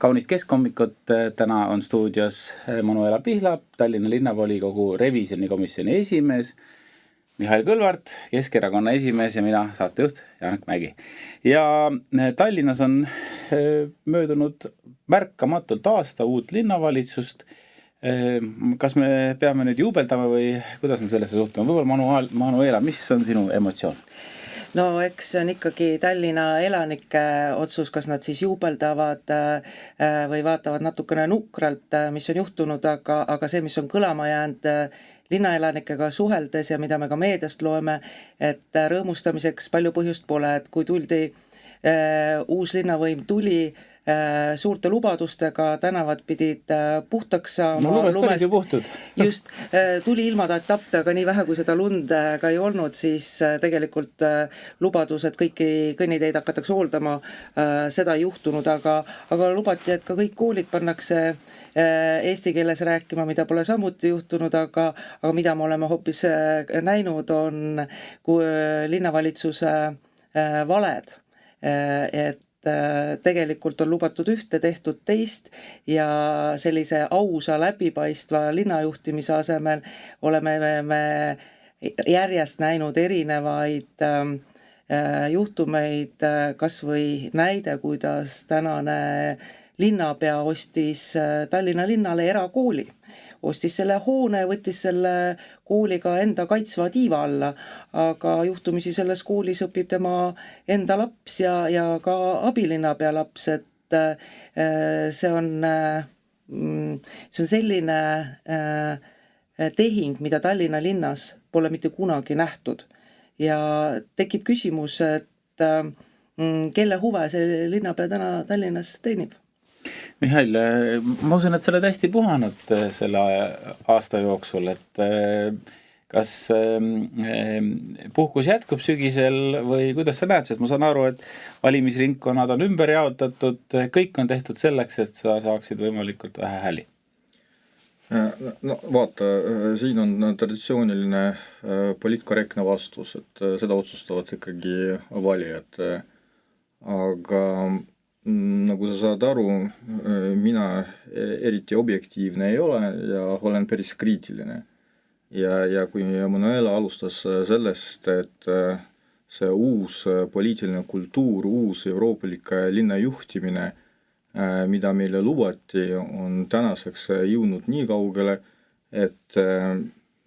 Kaunist keskhommikut, täna on stuudios Manuela Pihlap, Tallinna linnavolikogu revisjonikomisjoni esimees, Mihhail Kõlvart, Keskerakonna esimees ja mina, saatejuht Janek Mägi. Ja Tallinnas on möödunud märkamatult aasta uut linnavalitsust. Kas me peame nüüd juubeldama või kuidas me sellesse suhtume? Võib-olla Manuela, mis on sinu emotsioon? No eks see on ikkagi Tallinna elanike otsus, kas nad siis juubeldavad või vaatavad natukene nukralt, mis on juhtunud, aga see, mis on kõlama jäänud linnaelanikega suheldes ja mida me ka meediast loeme, et rõõmustamiseks palju põhjust pole, et kui tuldi, uus linnavõim tuli suurte lubadustega, tänavad pidid puhtaks saama. Lumest puhtud. Just, tuli ilmada etappe, aga nii vähe, kui seda lund ka ei olnud, siis tegelikult lubadus, et kõiki kõnniteid hakatakse hooldama, seda ei juhtunud, aga lubati, et ka kõik koolid pannakse eesti keeles rääkima, mida pole samuti juhtunud, aga mida me oleme hoopis näinud, on linnavalitsuse valed, et tegelikult on lubatud ühte, tehtud teist ja sellise ausa läbipaistva linnajuhtimise asemel oleme me järjest näinud erinevaid juhtumeid, kas või näide, kuidas tänane linnapea ostis Tallinna linnale erakooli. Ostis selle hoone, võttis selle kooliga enda kaitsva tiiva alla, aga juhtumisi selles koolis õpib tema enda laps ja ka abilinnapea laps, et see on selline tehing, mida Tallinna linnas pole mitte kunagi nähtud. Ja tekib küsimus, et kelle huve see linnapea täna Tallinnas teenib? Mihhail, ma usun, et sa oled hästi puhanud selle aasta jooksul, et kas puhkus jätkub sügisel või kuidas sa näed, sest ma saan aru, et valimisringkonnad on ümber jaotatud, kõik on tehtud selleks, et sa saaksid võimalikult vähe hääli. No vaata, siin on traditsiooniline poliitkorrektne vastus, et seda otsustavad ikkagi valijad, aga nagu sa saad aru, mina eriti objektiivne ei ole ja olen päris kriitiline. Ja kui Manuela alustas sellest, et see uus poliitiline kultuur, uus euroopalik linna juhtimine, mida meile lubati, on tänaseks jõudnud nii kaugele, et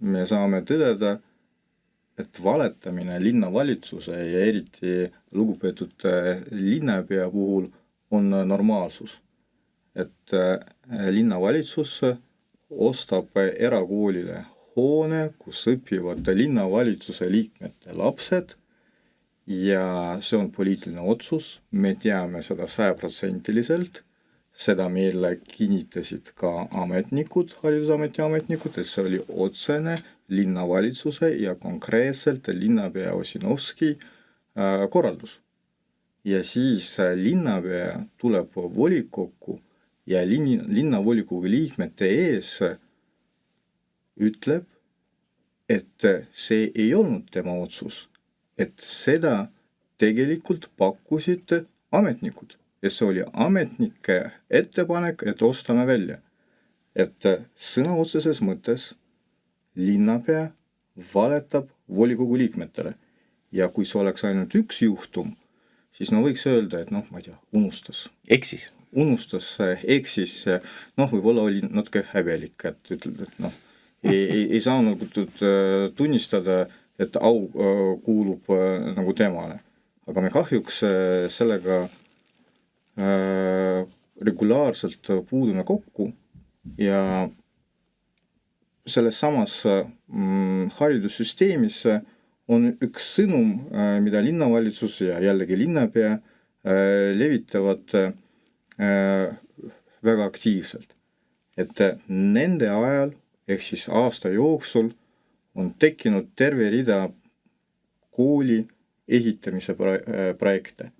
me saame tõdeda, et valetamine linnavalitsuse ja eriti lugupeetud linnapea puhul on normaalsus. Et linnavalitsus ostab erakoolile hoone, kus õpivad linnavalitsuse liikmete lapsed ja see on poliitiline otsus. Me teame seda 100%, seda meile kinnitasid ka ametnikud, haridusameti ametnikud, et see oli otsene linnavalitsuse ja konkreetselt linnapea Osinovski korraldus. Ja siis linnapea tuleb volikokku ja linnavolikogu liikmete ees ütleb, et see ei olnud tema otsus, et seda tegelikult pakkusid ametnikud. Ja see oli ametnike ettepanek, et ostame välja. Et sõna otseses mõttes linnapea valetab volikogu liikmetele. Ja kui see oleks ainult üks juhtum, siis võiks öelda, et ma ei tea, unustas. Eksis, võib-olla oli natuke häbelik, et ütled, et ei saanud tunnistada, et au kuulub nagu temale. Aga me kahjuks sellega regulaarselt puudume kokku ja selles samas haridussüsteemis on üks sõnum, mida linnavalitsus ja jällegi linnapea levitavad väga aktiivselt. Et nende ajal, ehk siis aasta jooksul, on tekkinud terve rida kooli ehitamise projekte.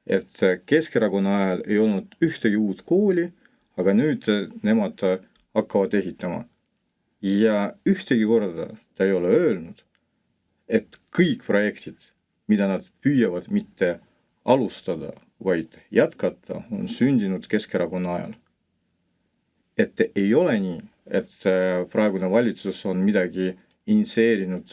Et Keskerakonna ajal ei olnud ühtegi uut kooli, aga nüüd nemad hakkavad ehitama. Ja ühtegi korda ta ei ole öelnud, et kõik projektid, mida nad püüavad mitte alustada, vaid jätkata, on sündinud Keskerakonna ajal. Et ei ole nii, et praegune valitsus on midagi initseerinud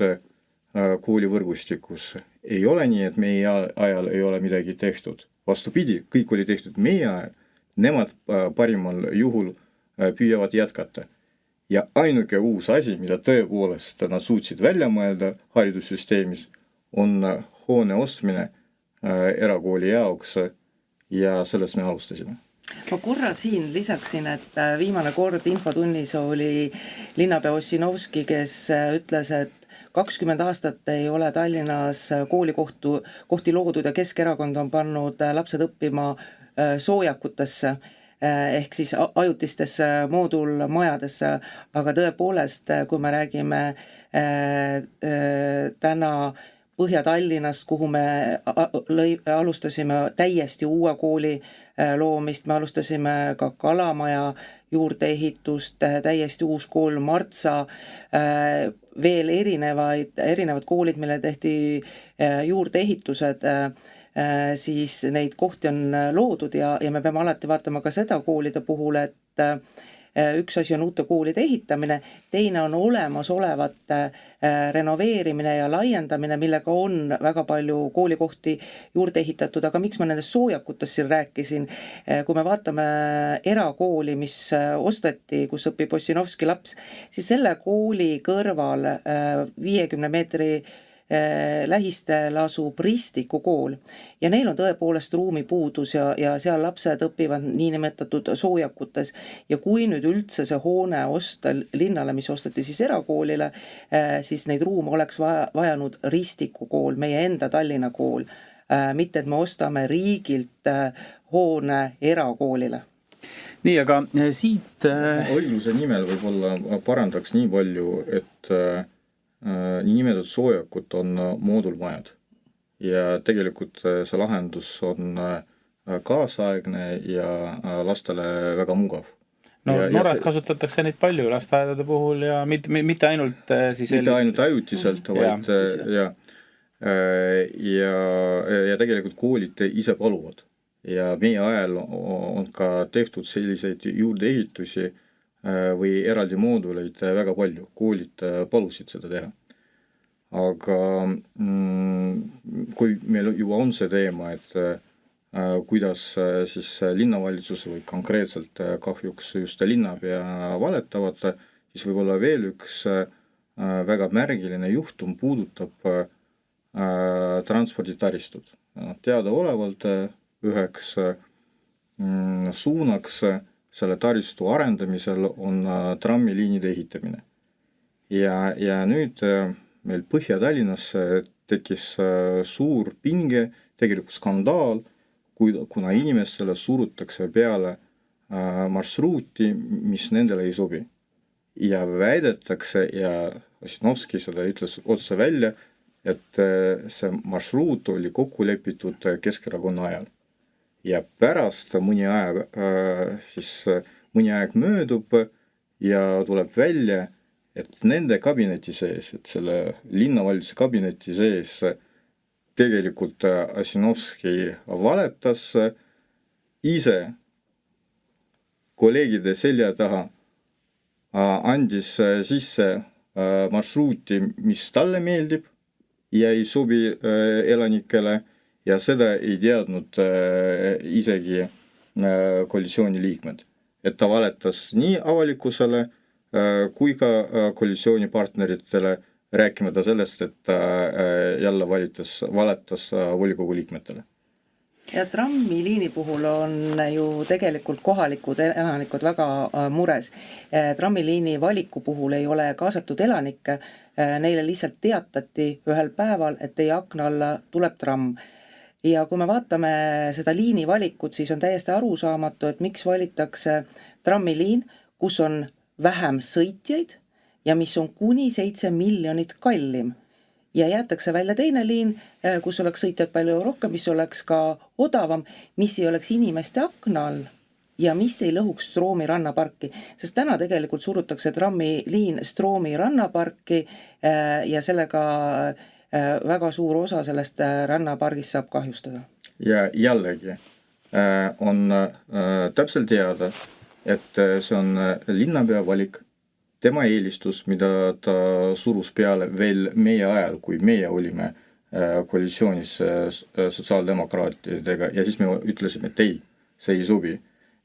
koolivõrgustikus. Ei ole nii, et meie ajal ei ole midagi tehtud. Vastupidi, kõik oli tehtud meie ajal. Nemad parimal juhul püüavad jätkata. Ja ainuke uus asi, mida tõepoolest nad suutsid välja mõelda haridussüsteemis, on hoone ostmine erakooli jaoks ja sellest me alustasime. Ma korra siin lisaksin, et viimane kord infotunnis oli linnapea Ossinovski, kes ütles, et 20 aastat ei ole Tallinnas koolikohti loodud ja Keskerakond on pannud lapsed õppima soojakutesse ehk siis ajutistesse moodulmajadesse, aga tõepoolest, kui me räägime täna Põhja-Tallinnast, kuhu me alustasime täiesti uue kooli loomist, me alustasime ka Kalamaja juurdeehitust, täiesti uus kool Martsa, veel erinevad koolid, mille tehti juurdeehitused, siis neid kohti on loodud ja me peame alati vaatama ka seda koolide puhul, et üks asi on uute koolide ehitamine, teine on olemasolevate renoveerimine ja laiendamine, millega on väga palju koolikohti juurde ehitatud, aga miks ma nendest soojakutest siin rääkisin, kui me vaatame erakooli, mis osteti, kus õpib Ossinovski laps, siis selle kooli kõrval 50 meetri lähistel asub Ristiku kool ja neil on tõepoolest ruumipuudus ja seal lapsed õpivad niinimetatud soojakutes ja kui nüüd üldse see hoone osta linnale, mis ostati siis erakoolile, siis neid ruume oleks vajanud Ristiku kool, meie enda Tallinna kool, mitte et me ostame riigilt hoone erakoolile. Nii, aga siit õigluse nimel võib-olla parandaks nii palju, et niinimetatud soojakut on moodulmajad ja tegelikult see lahendus on kaasaegne ja lastele väga mugav. No Norras kasutatakse neid palju lasteaedade puhul ja mitte ainult siis mitte ainult ajutiselt, vaid ja tegelikult koolid ise paluvad. Ja meie ajal on ka tehtud selliseid juurdeehitusi või eraldi mooduleid väga palju. Koolid palusid seda teha. Aga kui meil juba on see teema, et kuidas siis linnavalitsus või konkreetselt kahjuks just linnapea valetavad, siis võib-olla veel üks väga märgiline juhtum puudutab transporditaristut. Teadaolevalt üheks suunaks selle taristu arendamisel on trammiliinide ehitamine. Ja nüüd meil Põhja-Tallinnas tekkis suur pinge, tegelikult skandaal, kuna inimestele surutakse peale marsruuti, mis nendele ei sobi. Ja väidetakse, ja Ossinovski seda ütles otse välja, et see marsruut oli kokku lepitud Keskerakonna ajal. Ja pärast mõni aeg möödub ja tuleb välja, et nende kabineti sees, et selle linnavalitsuse kabineti sees tegelikult Ossinovski valetas ise kolleegide selja taha, andis sisse marsruuti, mis talle meeldib ja ei sobi elanikele ja seda ei teadnud isegi koalitsiooni liikmed. Et ta valetas nii avalikkusele kui ka koalitsioonipartneritele, rääkimata sellest, et jälle valetas volikogu liikmetele. Ja trammiliini puhul on ju tegelikult kohalikud elanikud väga mures. Trammiliini valiku puhul ei ole kaasatud elanikke, neile lihtsalt teatati ühel päeval, et teie akna alla tuleb tramm. Ja kui me vaatame seda liini valikut, siis on täiesti arusaamatu, et miks valitakse trammiliin, kus on vähem sõitjaid ja mis on kuni 7 miljonit kallim. Ja jäetakse välja teine liin, kus oleks sõitjad palju rohkem, mis oleks ka odavam, mis ei oleks inimeste akna all ja mis ei lõhuks Stroomi rannaparki. Sest täna tegelikult surutakse trammiliin Stroomi rannaparki ja sellega väga suur osa sellest rannapargist saab kahjustada. ja jällegi on täpselt teada, et see on linnapea valik, tema eelistus, mida ta surus peale veel meie ajal, kui meie olime koalitsioonis sotsiaaldemokraatidega ja siis me ütlesime, et ei, see ei sobi.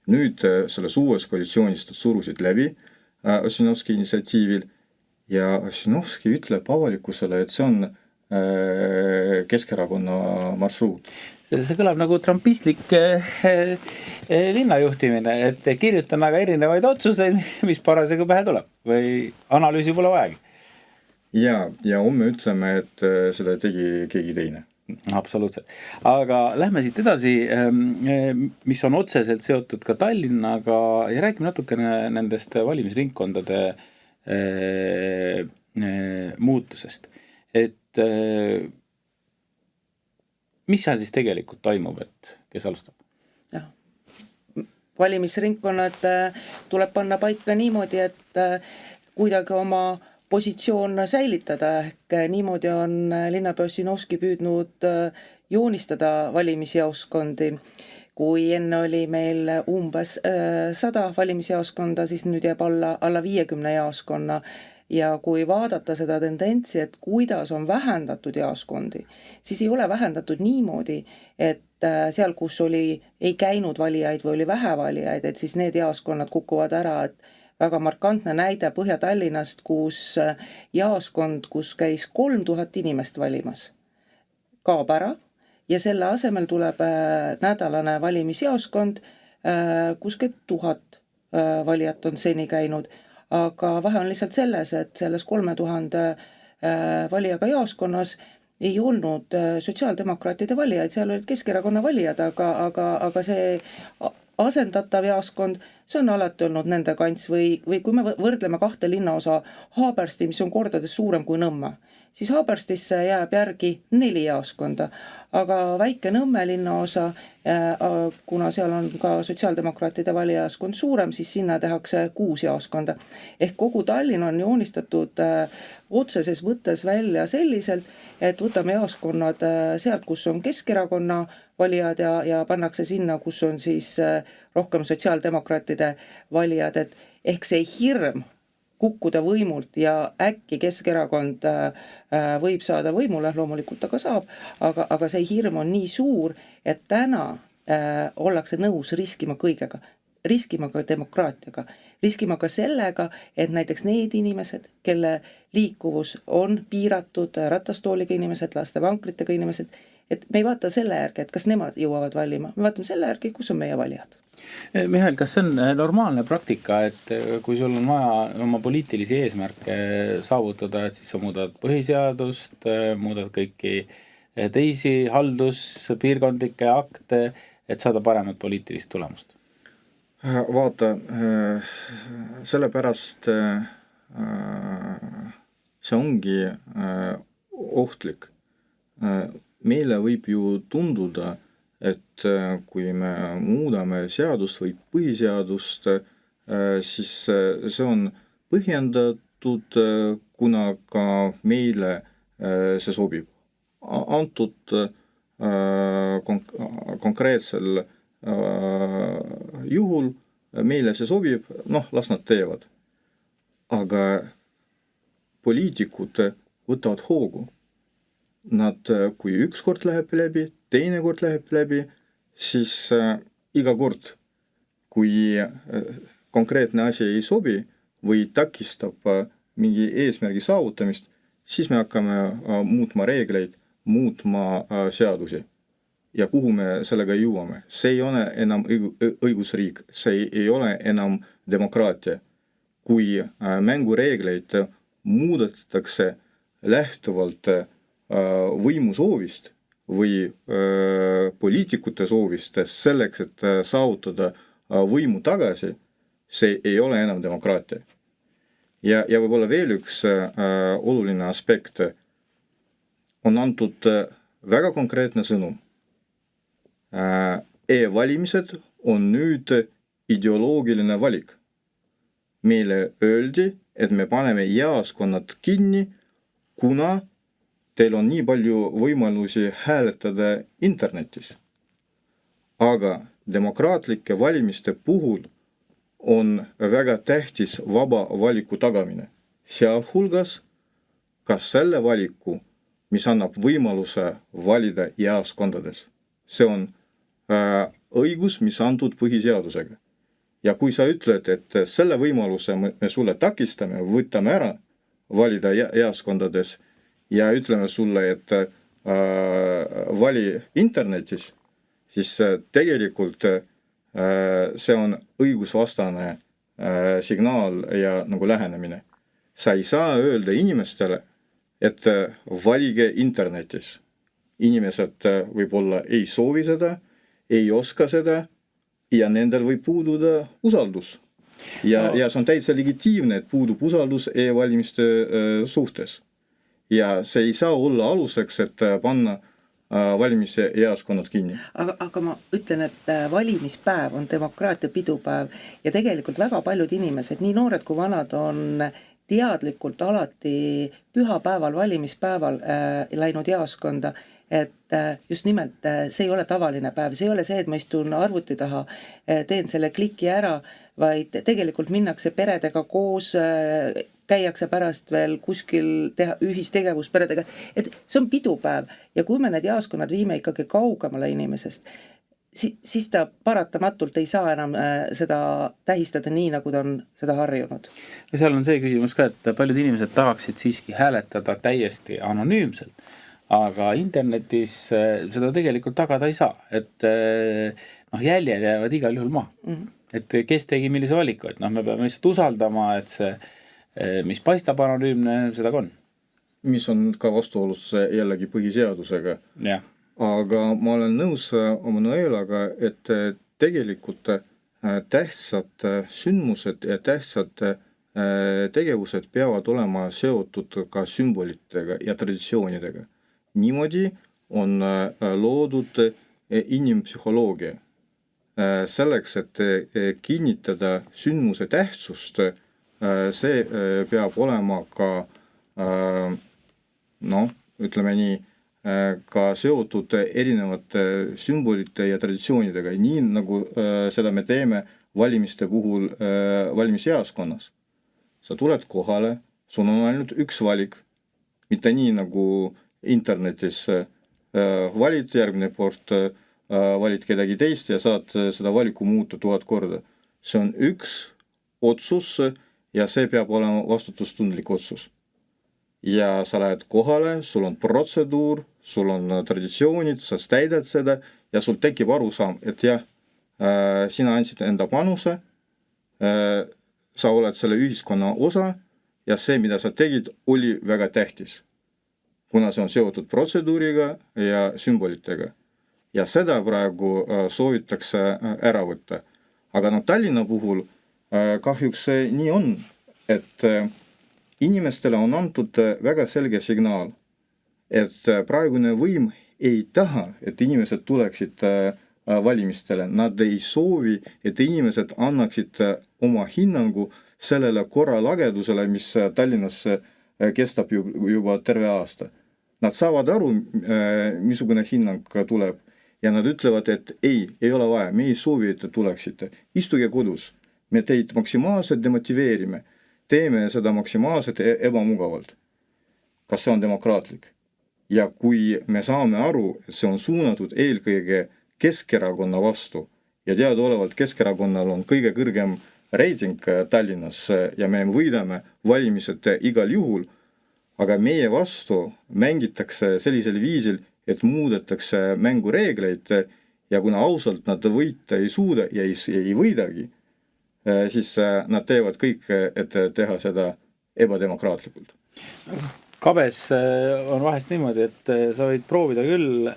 Nüüd selles uues koalitsioonis surusid läbi Ossinovski initsiatiivil ja Ossinovski ütleb avalikkusele, et see on Keskerakonna marsruut. See kõlab nagu trumpistlik linnajuhtimine, et kirjutan aga erinevaid otsuseid, mis parasjagu pähe tuleb või analüüsi pole vajagi. Ja homme ütleme, et seda tegi keegi teine. Absoluutselt. Aga lähme siit edasi, mis on otseselt seotud ka Tallinnaga ja räägime natukene nendest valimisringkondade muutusest. Et mis seal siis tegelikult toimub, et kes alustab? Valimisringkonnad tuleb panna paika niimoodi, et kuidagi oma positsioon säilitada, ehk niimoodi on linnapea Ossinovski püüdnud joonistada valimisjaoskondi. Kui enne oli meil umbes 100 valimisjaoskonda, siis nüüd jääb alla 50 jaoskonna. Ja kui vaadata seda tendentsi, et kuidas on vähendatud jaoskondi, siis ei ole vähendatud niimoodi, et seal, kus ei käinud valijaid või oli vähe valijaid, et siis need jaoskonnad kukuvad ära, et väga markantne näide Põhja-Tallinnast, kus jaoskond, kus käis 3000 inimest valimas, kaob ära ja selle asemel tuleb nädalane valimisjaoskond, kus käib 1000 valijat on seni käinud. Aga vahe on lihtsalt selles, et selles 3000 valijaga jaoskonnas ei olnud sotsiaaldemokraatide valijaid, seal olid Keskerakonna valijad, aga see asendatav jaoskond, see on alati olnud nende kants või kui me võrdleme kahte linnaosa Haabersti, mis on kordades suurem kui Nõmme, siis Haaberstisse jääb järgi 4 jaoskonda, aga väike Nõmme linnaosa, kuna seal on ka sotsiaaldemokraatide valijaskond suurem, siis sinna tehakse 6 jaoskonda. Ehk kogu Tallinn on joonistatud otseses võttes välja selliselt, et võtame jaoskonnad sealt, kus on Keskerakonna valijad ja pannakse sinna, kus on siis rohkem sotsiaaldemokraatide valijad, et ehk see hirm kukkuda võimult ja äkki Keskerakond võib saada võimule, loomulikult aga saab, aga see hirm on nii suur, et täna ollakse nõus riskima kõigega, riskima ka demokraatiaga, riskima ka sellega, et näiteks need inimesed, kelle liikuvus on piiratud, ratastooliga inimesed, lastevankritega inimesed, et me ei vaata selle järgi, et kas nemad jõuavad valima, me vaatame selle järgi, kus on meie valijad. Mihhail, kas see on normaalne praktika, et kui sul on vaja oma poliitilisi eesmärke saavutada, et siis sa muudad põhiseadust, muudad kõiki teisi halduspiirkondlikke akte, et saada paremat poliitilist tulemust? Vaata, sellepärast see ongi ohtlik. Meile võib ju tunduda, et kui me muudame seadust või põhiseadust, siis see on põhjendatud, kuna ka meile see sobib. Antud konkreetsel juhul meile see sobib, las nad teevad. Aga poliitikud võtavad hoogu. Nad, kui üks kord läheb läbi, teine kord läheb läbi, siis iga kord, kui konkreetne asi ei sobi või takistab mingi eesmärgi saavutamist, siis me hakkame muutma reegleid, muutma seadusi. Ja kuhu me sellega jõuame? See ei ole enam õigusriik, see ei ole enam demokraatia. Kui mängureegleid muudetakse lähtuvalt võimu soovist või poliitikute soovist selleks, et saavutada võimu tagasi, see ei ole enam demokraatia. Ja võib-olla veel üks oluline aspekt on antud väga konkreetne sõnum. E-valimised on nüüd ideoloogiline valik. Meile öeldi, et me paneme jaoskonnad kinni, kuna teil on nii palju võimalusi hääletada internetis. aga demokraatlike valimiste puhul on väga tähtis vaba valiku tagamine, sealhulgas ka selle valiku, mis annab võimaluse valida jaoskondades. See on õigus, mis antud põhiseadusega. Ja kui sa ütled, et selle võimaluse me sulle takistame, võtame ära valida jaoskondades ja ütleme sulle, et vali internetis, siis tegelikult see on õigusvastane signaal ja nagu lähenemine. Sa ei saa öelda inimestele, et valige internetis. Inimesed võib-olla ei soovi seda, ei oska seda ja nendel võib puududa usaldus. Ja see on täitsa legitiimne, et puudub usaldus e-valimiste suhtes. Ja see ei saa olla aluseks, et panna valimise jaoskonnad kinni. Aga ma ütlen, et valimispäev on demokraatia pidupäev ja tegelikult väga paljud inimesed, nii noored kui vanad, on teadlikult alati pühapäeval, valimispäeval läinud jaoskonda, et just nimelt see ei ole tavaline päev, see ei ole see, et ma istun arvuti taha, teen selle kliki ära, vaid tegelikult minnakse peredega koos, käiakse pärast veel kuskil teha ühistegevus peredega, et see on pidupäev ja kui me need jaoskonnad viime ikkagi kaugemale inimesest, siis ta paratamatult ei saa enam seda tähistada nii, nagu ta on seda harjunud. Ja seal on see küsimus ka, et paljud inimesed tahaksid siiski hääletada täiesti anonüümselt, aga internetis seda tegelikult tagada ei saa, et jäljed jäävad igal juhul maha. Et kes tegi millise valiku, et me peame lihtsalt usaldama, et see, mis paistab anonüümne, seda ka on. Mis on ka vastuolus jällegi põhiseadusega. Jah. Aga ma olen nõus Manuelaga, et tegelikult tähtsad sündmused ja tähtsad tegevused peavad olema seotud ka sümbolitega ja traditsioonidega. Niimoodi on loodud inimpsühholoogia. Selleks, et kinnitada sündmuse tähtsust, see peab olema ka, ütleme nii, ka seotud erinevate sümbolite ja traditsioonidega, nii nagu seda me teeme valimiste puhul valimisjaoskonnas. Sa tuled kohale, sul on ainult üks valik, mitte nii nagu internetis valid järgmine poolt, valid kedagi teist ja saad seda valiku muuta 1000 korda. See on üks otsus ja see peab olema vastutustundlik otsus. Ja sa lähed kohale, sul on protseduur, sul on traditsioonid, sa täidad seda ja sul tekib arusaam, et jah, sina andsid enda panuse, sa oled selle ühiskonna osa ja see, mida sa tegid, oli väga tähtis, kuna see on seotud protseduuriga ja sümbolitega. Ja seda praegu soovitakse ära võtta. Aga Tallinna puhul kahjuks nii on, et inimestele on antud väga selge signaal, et praegune võim ei taha, et inimesed tuleksid valimistele. Nad ei soovi, et inimesed annaksid oma hinnangu sellele korralagedusele, mis Tallinnas kestab juba terve aasta. Nad saavad aru, missugune hinnang tuleb ja nad ütlevad, et ei ole vaja, me ei soovi, et te tuleksite. Istuge kodus, me teid maksimaalselt demotiveerime. Teeme seda maksimaalselt ebamugavalt. Kas see on demokraatlik? Ja kui me saame aru, et see on suunatud eelkõige Keskerakonna vastu ja teadaolevalt Keskerakonnal on kõige kõrgem reiting Tallinnas ja me võidame valimised igal juhul, aga meie vastu mängitakse sellisel viisil, et muudetakse mängureegleid ja kuna ausalt nad võita ei suuda ja ei võidagi, siis nad teevad kõik, et teha seda ebademokraatlikult. Kabes on vahest niimoodi, et sa võid proovida küll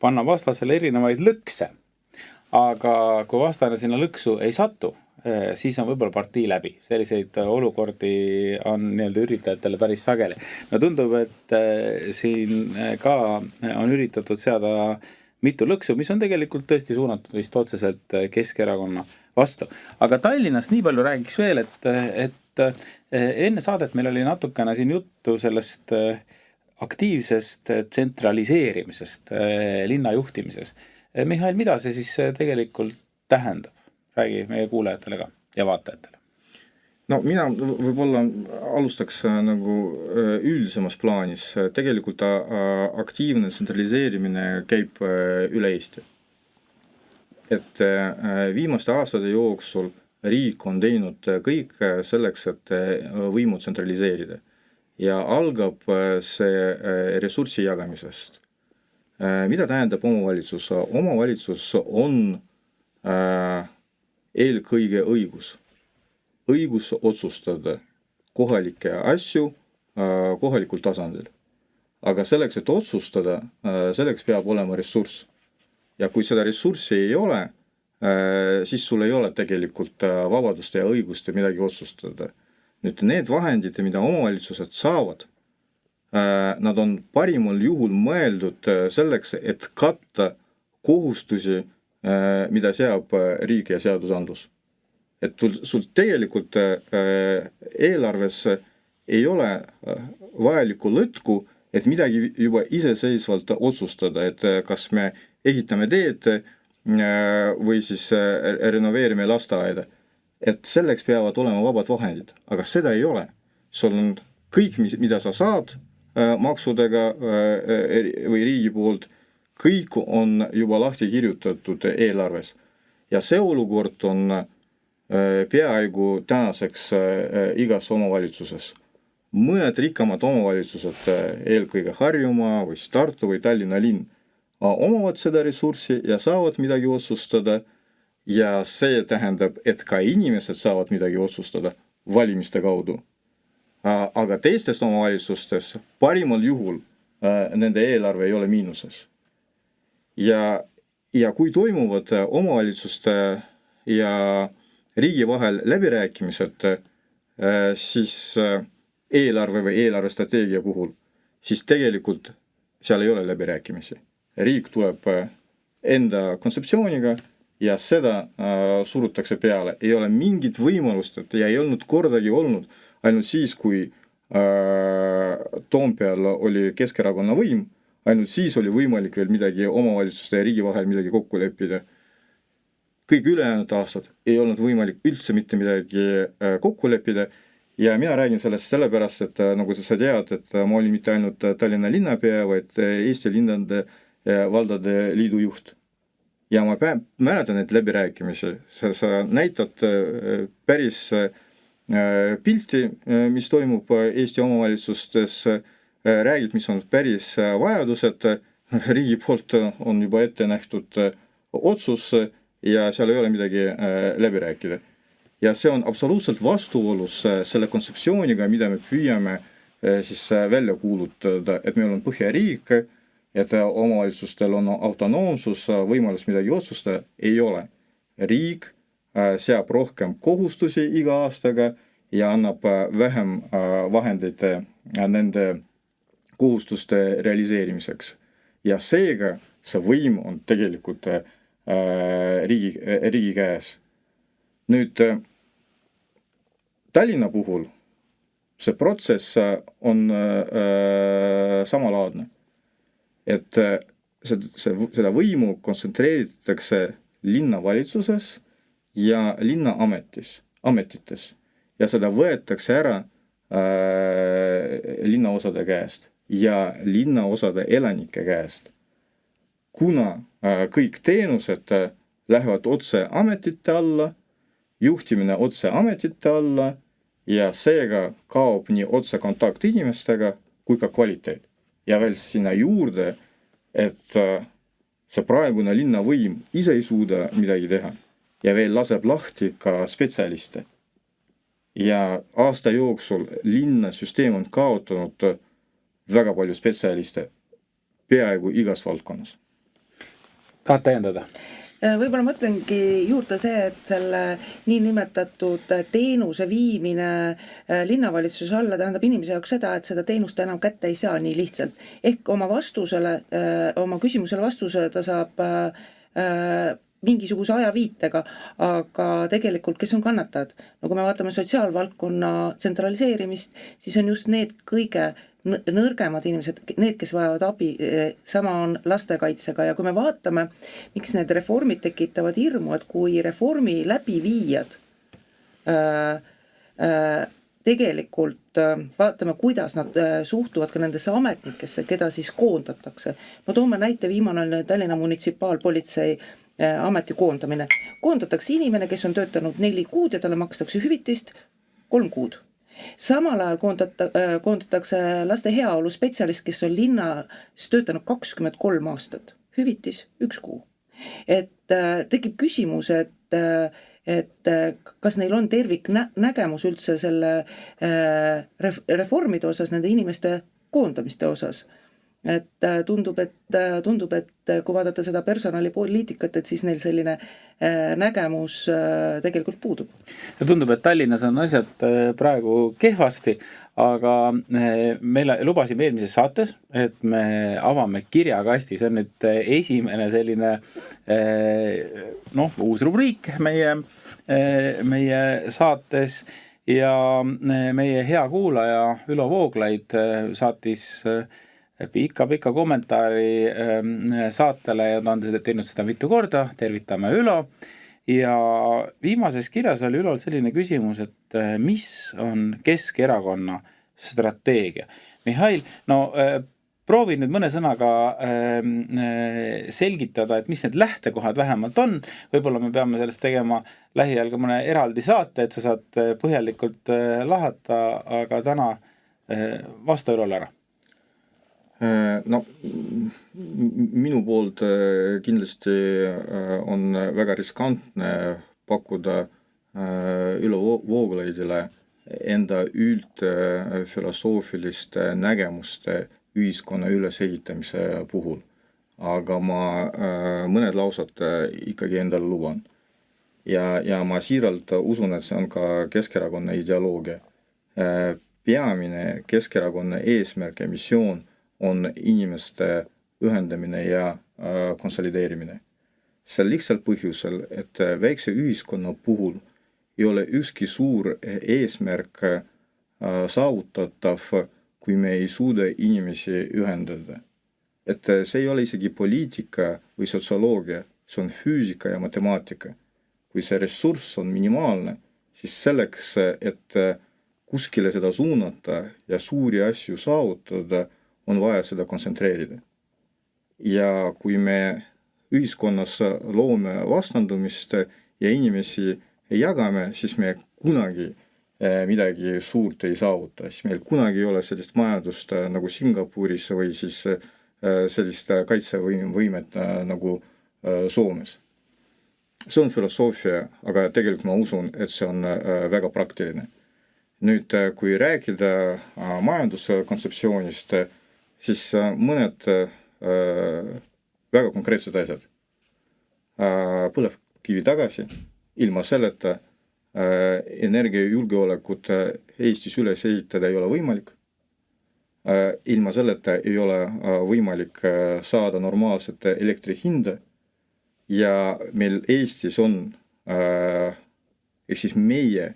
panna vastasele erinevaid lõkse, aga kui vastane sinna lõksu ei satu, siis on võib-olla partii läbi. Selliseid olukordi on üritajatele päris sageli. No tundub, et siin ka on üritatud seada mitu lõksu, mis on tegelikult tõesti suunatud vist otseselt Keskerakonna vastu. Aga Tallinnas nii palju räägiks veel, et enne saadet meil oli natukene siin juttu sellest aktiivsest tsentraliseerimisest linna juhtimises. Mihhail, mida see siis tegelikult tähendab? Räägi meie kuulajatele ka ja vaatajatele. No mina võib-olla alustaks nagu üldisemas plaanis. Tegelikult aktiivne tsentraliseerimine käib üle Eesti. Et viimaste aastate jooksul riik on teinud kõik selleks, et võimu tsentraliseerida. Ja algab see ressursi jagamisest. Mida tähendab omavalitsus? Omavalitsus on eelkõige õigus otsustada kohalikke asju kohalikul tasandil. Aga selleks, et otsustada, selleks peab olema ressurss. Ja kui seda ressurssi ei ole, siis sul ei ole tegelikult vabadust ja õigust midagi otsustada. Nüüd need vahendid, mida omavalitsused saavad, nad on parimal juhul mõeldud selleks, et katta kohustusi, mida seab riik ja seadusandlus. Et sul tegelikult eelarves ei ole vajalikku lõtku, et midagi juba iseseisvalt otsustada, et kas me ehitame teed või siis renoveerime lasteaeda. Et selleks peavad olema vabad vahendid, aga seda ei ole. Sul on kõik, mida sa saad maksudega või riigi poolt, kõik on juba lahti kirjutatud eelarves. Ja see olukord on peaaegu tänaseks igas omavalitsuses. Mõned rikkamad omavalitsused, eelkõige Harjumaa või Tartu või Tallinna linn, omavad seda ressurssi ja saavad midagi otsustada. Ja see tähendab, et ka inimesed saavad midagi otsustada valimiste kaudu. Aga teistes omavalitsustes parimal juhul nende eelarve ei ole miinuses. Ja kui toimuvad omavalitsuste ja riigi vahel läbirääkimised, siis eelarve või eelarvestrateegia puhul, siis tegelikult seal ei ole läbirääkimisi. Riik tuleb enda kontseptsiooniga ja seda surutakse peale. Ei ole mingit võimalust, et ei olnud kordagi olnud, ainult siis, kui Toompeal oli Keskerakonna võim, ainult siis oli võimalik veel midagi omavalitsuste ja riigi vahel midagi kokku leppida. Kõik ülejäänud aastad ei olnud võimalik üldse mitte midagi kokku leppida ja mina räägin sellest sellepärast, et nagu sa tead, et ma olin mitte ainult Tallinna linnapea, vaid Eesti linnade valdade liidu juht. Ja ma mäletan neid läbirääkimisi, sa näitad päris pilti, mis toimub Eesti omavalitsustes, räägid, mis on päris vajadused, riigi poolt on juba ette nähtud otsus ja seal ei ole midagi läbi rääkida. Ja see on absoluutselt vastuolus selle kontseptsiooniga, mida me püüame siis välja kuulutada, et meil on põhjariik, et omavalitsustel on autonoomsus, võimalus midagi otsustada, ei ole. Riik seab rohkem kohustusi iga aastaga ja annab vähem vahendeid nende kohustuste realiseerimiseks. Ja seega see võim on tegelikult riigi käes. Nüüd Tallinna puhul see protsess on samalaadne. Et seda võimu kontsentreeritakse linnavalitsuses ja linnaametites ja seda võetakse ära linnaosade käest ja linnaosade elanike käest. Kuna kõik teenused lähevad otse ametite alla, juhtimine otse ametite alla ja seega kaob nii otse kontakt inimestega kui ka kvaliteet. Ja veel sinna juurde, et see praegune linnavõim ise ei suuda midagi teha ja veel laseb lahti ka spetsialiste. Ja aasta jooksul linnasüsteem on kaotanud väga palju spetsialiste peaaegu igas valdkonnas. Tahad täiendada? Võib-olla mõtlengi juurde see, et selle niinimetatud teenuse viimine linnavalitsuse alla tähendab inimese jaoks seda, et seda teenust enam kätte ei saa nii lihtsalt. Ehk oma küsimusele vastuse ta saab mingisuguse ajaviitega, aga tegelikult kes on kannatajad? No kui me vaatame sotsiaalvaldkonna tsentraliseerimist, siis on just need kõige nõrgemad inimesed, need, kes vajavad abi, sama on lastekaitsega ja kui me vaatame, miks need reformid tekitavad hirmu, et kui reformi läbiviijad tegelikult vaatame, kuidas nad suhtuvad ka nendesse ametnikesse, keda siis koondatakse. No toome näite, viimane on Tallinna munitsipaalpolitsei ameti koondamine. Koondatakse inimene, kes on töötanud 4 kuud ja talle makstakse hüvitist 3 kuud. Samal ajal koondatakse laste heaolu spetsialist, kes on linnas töötanud 23 aastat. Hüvitis 1 kuu. Et tekib küsimus, et kas neil on tervik nägemus üldse selle reformide osas, nende inimeste koondamiste osas. Et tundub, et kui vaadata seda personalipoliitikat, et siis neil selline nägemus tegelikult puudub. Ja tundub, et Tallinnas on asjad praegu kehvasti, aga me lubasime eelmises saates, et me avame kirjakasti, see on nüüd esimene selline uus rubriik meie saates ja meie hea kuulaja Ülo Vooglaid saatis pika kommentaari saatele ja ta on teinud seda mitu korda, tervitame Ülo. Ja viimases kirjas oli Ülol selline küsimus, et mis on Keskerakonna strateegia? Mihhail, proovi nüüd mõne sõnaga selgitada, et mis need lähtekohad vähemalt on. Võib-olla me peame sellest tegema lähiajal ka mõne eraldi saate, et sa saad põhjalikult lahata, aga täna vasta Ülole ära. Minu poolt kindlasti on väga riskantne pakkuda Ülo Vooglaidile enda üldfilosoofilist nägemust ühiskonna ülesehitamise puhul. Aga ma mõned lausad ikkagi endale luban. Ja ma siiralt usun, et see on ka Keskerakonna ideoloogia. Peamine Keskerakonna eesmärk ja missioon on inimeste ühendamine ja konsolideerimine. See lihtsalt põhjusel, et väikse ühiskonna puhul ei ole ükski suur eesmärk saavutatav, kui me ei suuda inimesi ühendada. Et see ei ole isegi poliitika või sotsioloogia, see on füüsika ja matemaatika. Kui see ressurss on minimaalne, siis selleks, et kuskile seda suunata ja suuri asju saavutada, on vaja seda kontsentreerida. Ja kui me ühiskonnas loome vastandumist ja inimesi jagame, siis me kunagi midagi suurt ei saavuta. Siis meil kunagi ei ole sellist majandust nagu Singapuris või siis sellist kaitsevõimet nagu Soomes. See on filosoofia, aga tegelikult ma usun, et see on väga praktiline. Nüüd, kui rääkida majanduskontseptsioonist, siis mõned väga konkreetsed asjad. Põlevkivi tagasi, ilma selleta energiajulgeolekut Eestis üles ehitada ei ole võimalik. Ilma selleta ei ole võimalik saada normaalset elektri hinda ja meil Eestis on siis meie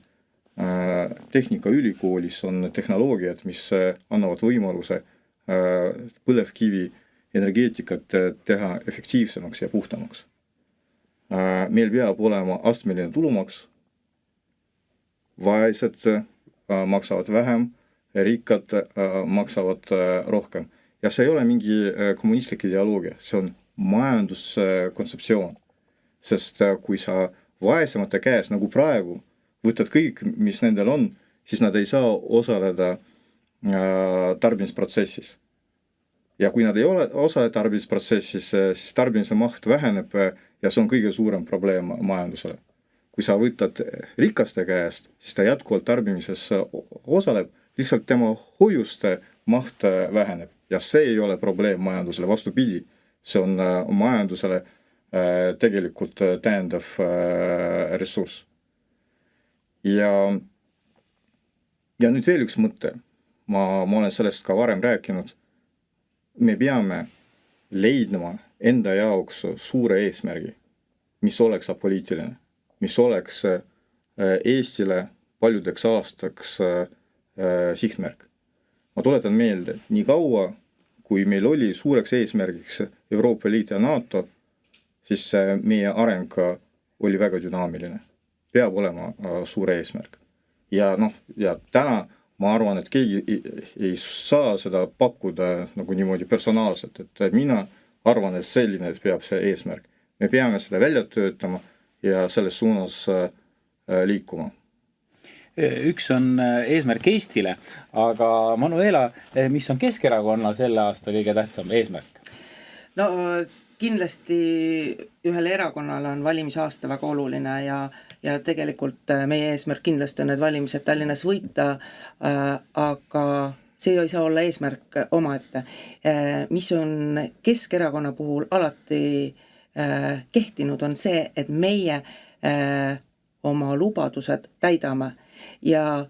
tehnikaülikoolis on tehnoloogiad, mis annavad võimaluse põlevkivi energeetikat teha efektiivsemaks ja puhtamaks. Meil peab olema astmeline tulumaks, vaesed maksavad vähem, rikkad maksavad rohkem. Ja see ei ole mingi kommunistlik ideoloogia, see on majanduskontseptsioon. Sest kui sa vaesemate käes, nagu praegu, võtad kõik, mis nendel on, siis nad ei saa osaleda tarbimisprotsessis. Ja kui nad ei osale tarbimisprotsessis, siis tarbimise maht väheneb ja see on kõige suurem probleem majandusele. Kui sa võtad rikaste käest, siis ta jätkuvalt tarbimises osaleb, lihtsalt tema hoiuste maht väheneb. Ja see ei ole probleem majandusele, vastupidi. See on majandusele tegelikult täiendav ressurss. Ja nüüd veel üks mõte. Ma olen sellest ka varem rääkinud. Me peame leidma enda jaoks suure eesmärgi, mis oleks apoliitiline, mis oleks Eestile paljudeks aastaks sihtmärk. ma tuletan meelde, et nii kaua, kui meil oli suureks eesmärgiks Euroopa Liit ja NATO, siis meie areng oli väga dünaamiline. Peab olema suur eesmärk. Ja täna ma arvan, et keegi ei saa seda pakkuda nagu niimoodi personaalselt, et mina arvan, et selline peab see eesmärk. Me peame seda välja töötama ja selles suunas liikuma. Üks on eesmärk Eestile, aga Manuela, mis on Keskerakonna selle aasta kõige tähtsam eesmärk? No kindlasti ühele erakonnale on valimisaasta väga oluline ja tegelikult meie eesmärk kindlasti on need valimised Tallinnas võita, aga see ei saa olla eesmärk omaette. Mis on Keskerakonna puhul alati kehtinud, on see, et meie oma lubadused täidame ja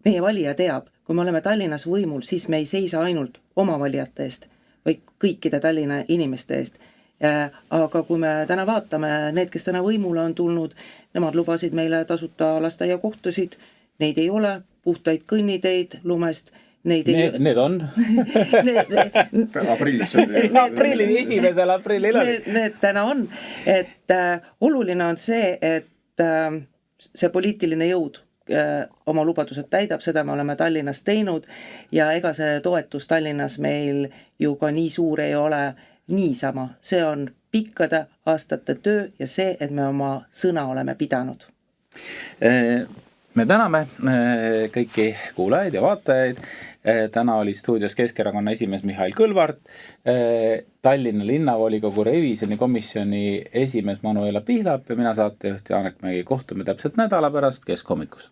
meie valija teab, kui me oleme Tallinnas võimul, siis me ei seisa ainult oma valijate eest, vaid kõikide Tallinna inimeste eest. Aga kui me täna vaatame, need, kes täna võimule on tulnud, nemad lubasid meile tasuta lasteaiakohtasid, neid ei ole, puhtaid kõnniteid lumest, Need on. Aprillis. Aprillil, 1. aprillil oli. Need täna on. Et oluline on see, et see poliitiline jõud oma lubadused täidab, seda me oleme Tallinnas teinud ja ega see toetus Tallinnas meil ju ka nii suur ei ole niisama. See on pikkade aastate töö ja see, et me oma sõna oleme pidanud. Me täname kõiki kuulajaid ja vaatajaid. Täna oli stuudios Keskerakonna esimees Mihhail Kõlvart, Tallinna linnavolikogu revisjonikomisjoni esimees Manuela Pihlap ja mina saatejuht Janek Mägi. Kohtume täpselt nädala pärast Keskhomikus.